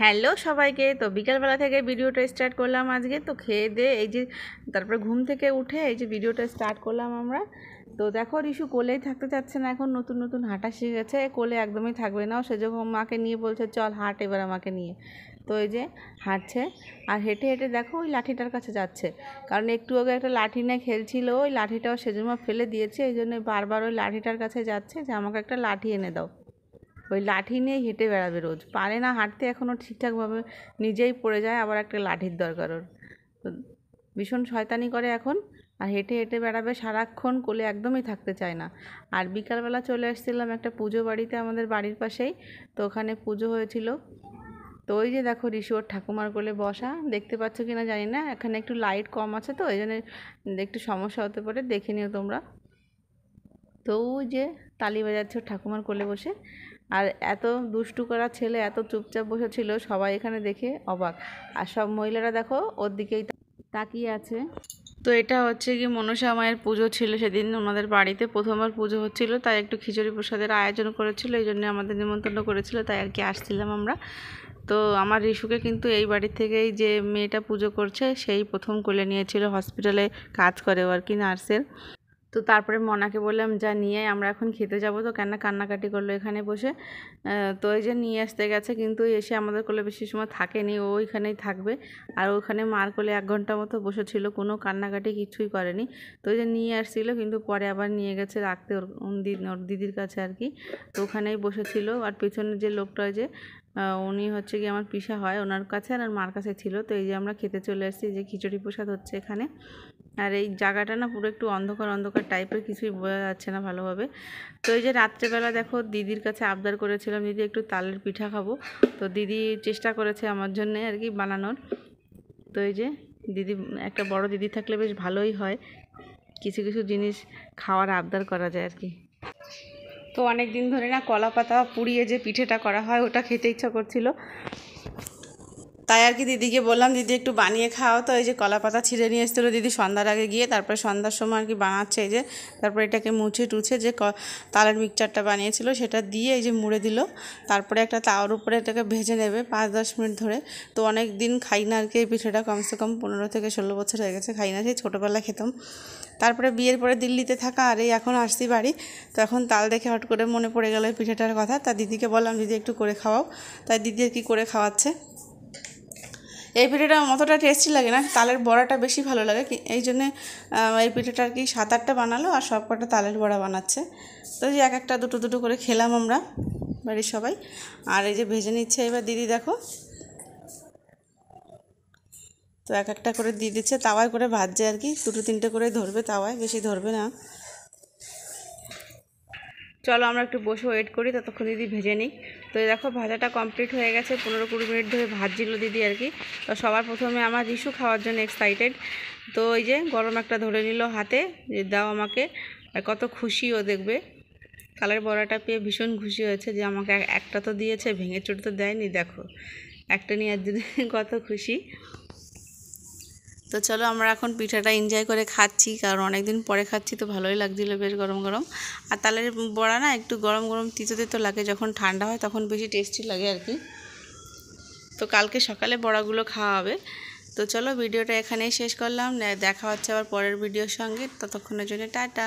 Hello সবাইকে। তো বিকালবেলা থেকে ভিডিওটা স্টার্ট করলাম আজকে। তো খেয়ে দিয়ে এই যে তারপরে ঘুম থেকে উঠে এই যে ভিডিওটা স্টার্ট করলাম আমরা। তো দেখো রিশু কোলেই থাকতে চাচ্ছে না, এখন নতুন নতুন হাঁটা শিখেছে, কোলে একদমই থাকবে না। সে যখন মাকে নিয়ে বলছে চল হাঁট এবার আমাকে নিয়ে, তো এই যে হাঁটছে আর হেঁটে হেঁটে দেখো ওই লাঠিটার কাছে যাচ্ছে, কারণ একটু আগে একটা লাঠি নিয়ে খেলছিল, ওই লাঠিটাও সেজন্য ফেলে দিয়েছে, এই জন্য বারবার ওই লাঠিটার কাছে যাচ্ছে যে আমাকে একটা লাঠি এনে দাও। ওই লাঠি নিয়ে হেঁটে বেড়াবে, রোজ পারে না হাঁটতে এখনও ঠিকঠাকভাবে, নিজেই পড়ে যায়, আবার একটা লাঠির দরকার ওর। তো ভীষণ শয়তানি করে এখন, আর হেঁটে হেঁটে বেড়াবে সারাক্ষণ, কোলে একদমই থাকতে চায় না। আর বিকালবেলা চলে এসেছিলাম একটা পুজো বাড়িতে আমাদের বাড়ির পাশেই, তো ওখানে পুজো হয়েছিল। তো ওই যে দেখো ঋষি ওর ঠাকুমার কোলে বসা, দেখতে পাচ্ছ কি না জানি না, এখানে একটু লাইট কম আছে তো এই জন্য একটু সমস্যা হতে পারে, দেখে নিও তোমরা। তো ওই যে তালি বাজাচ্ছে ওর ঠাকুমার কোলে বসে, আর এত দুষ্টু করা ছেলে এত চুপচাপ বসেছিল, সবাই এখানে দেখে অবাক, আর সব মহিলারা দেখো ওর দিকেই তাকিয়ে আছে। তো এটা হচ্ছে কি মনসা মায়ের পুজো ছিল সেদিন, ওনাদের বাড়িতে প্রথমবার পুজো হচ্ছিল, তাই একটু খিচুড়ি প্রসাদের আয়োজন করেছিল, এই জন্য আমাদের নিমন্ত্রণ করেছিল, তাই আর কি আসছিলাম আমরা। তো আমার রিশুকে কিন্তু এই বাড়ির থেকেই যে মেয়েটা পুজো করছে সেই প্রথম কোলে নিয়েছিল, হসপিটালে কাজ করে ও আর কি, নার্সের। তো তারপরে মনাকে বললাম যা নিয়ে আমরা এখন খেতে যাব, তো কান্নাকাটি করলো এখানে বসে। তো এই যে নিয়ে আসতে গেছে, কিন্তু এসে আমাদের কোলে বেশি সময় থাকেনি, ও ওইখানেই থাকবে। আর ওখানে মার কোলে 1 ঘন্টা মতো বসেছিল, কোনো কান্নাকাটি কিছুই করেনি। তো এই যে নিয়ে আসছিলো, কিন্তু পরে আবার নিয়ে গেছে রাখতে ওর দিদির কাছে আর কি। তো ওখানেই বসেছিল, আর পেছনে যে লোকটা যে উনি হচ্ছে কি আমার পিসা হয়, ওনার কাছে আর মার কাছে ছিল। তো এই যে আমরা খেতে চলে এসেছি, যে খিচুড়ি প্রসাদ হচ্ছে এখানে। আর এই জায়গাটা না পুরো একটু অন্ধকার অন্ধকার টাইপের, কিছুই বোঝা যাচ্ছে না ভালোভাবে। তো এই যে রাত্রেবেলা দেখো দিদির কাছে আবদার করেছিলাম, দিদি একটু তালের পিঠা খাবো, তো দিদি চেষ্টা করেছে আমার জন্যে আর কি বানানোর। তো এই যে দিদি, একটা বড় দিদি থাকলে বেশ ভালোই হয়, কিছু কিছু জিনিস খাওয়ার আবদার করা যায় আর কি। তো অনেক দিন ধরে না কলা পাতা পুড়িয়ে যে পিঠেটা করা হয় ওটা খেতে ইচ্ছা করছিল, তাই আর কি দিদিকে বললাম দিদি একটু বানিয়ে খাও। তো এই যে কলা পাতা ছিঁড়ে নিয়ে এসেছিলো দিদি সন্ধ্যার আগে গিয়ে, তারপরে সন্ধ্যার সময় আর কি বানাচ্ছে এই যে। তারপরে এটাকে মুছে টুছে যে তালের মিক্সচারটা বানিয়েছিল সেটা দিয়ে এই যে মুড়ে দিল, তারপরে একটা তাওয়ার উপরে এটাকে ভেজে নেবে 5-10 মিনিট ধরে। তো অনেক দিন খাই না আর কি এই পিঠেটা, কমসে কম 15 থেকে 16 বছর হয়ে গেছে খাই না, সেই ছোটোবেলায় খেতাম। তারপরে বিয়ের পরে দিল্লিতে থাকা, আর এই এখন আসছি বাড়ি, তো এখন তাল দেখে হট করে মনে পড়ে গেল এই পিঠেটার কথা। তা দিদিকে বললাম দিদি একটু করে খাওয়াও, তাই দিদি আর কি করে খাওয়াচ্ছে। এই পিঠেটা অতটা টেস্টি লাগে না, তালের বড়াটা বেশি ভালো লাগে, এই জন্যে এই পিঠেটা আর কি 7-8টা বানালো, আর সব কটা তালের বড়া বানাচ্ছে। তো যে এক একটা দুটো দুটো করে খেলাম আমরা বাড়ির সবাই। আর এই যে ভেজে নিচ্ছে এবার দিদি দেখো, তো এক একটা করে দিয়ে দিচ্ছে, তাওয়ায় করে ভাজছে আর কি, 2-3টে করে ধরবে তাওয়ায়, বেশি ধরবে না। চলো আমরা একটু বসে ওয়েট করি, ততক্ষণ দিদি ভেজে নিই। তো দেখো ভাজাটা কমপ্লিট হয়ে গেছে, 15-20 মিনিট ধরে ভাজছিল দিদি আর কি। তো সবার প্রথমে আমার রিশু খাওয়ার জন্য এক্সাইটেড, তো ওই যে গরম একটা ধরে নিল হাতে, যে দাও আমাকে, আর কত খুশি ও দেখবে, কালের বড়াটা পেয়ে ভীষণ খুশি হয়েছে, যে আমাকে একটা তো দিয়েছে, ভেঙে চুটে তো দেয়নি, দেখো একটা নিয়ে আর দিদি কত খুশি। তো চলো আমরা এখন পিঠাটা এনজয় করে খাচ্ছি, কারণ অনেক দিন পরে খাচ্ছি, তো ভালোই লাগছিলো বেশ গরম গরম। আর তালের বড়া না একটু গরম গরম তিতো তিতো লাগে, যখন ঠান্ডা হয় তখন বেশি টেস্টি লাগে আর কি। তো কালকে সকালে বড়াগুলো খাওয়া হবে। তো চলো ভিডিওটা এখানেই শেষ করলাম, দেখা হচ্ছে আবার পরের ভিডিওর সঙ্গে, ততক্ষণের জন্য টাটা।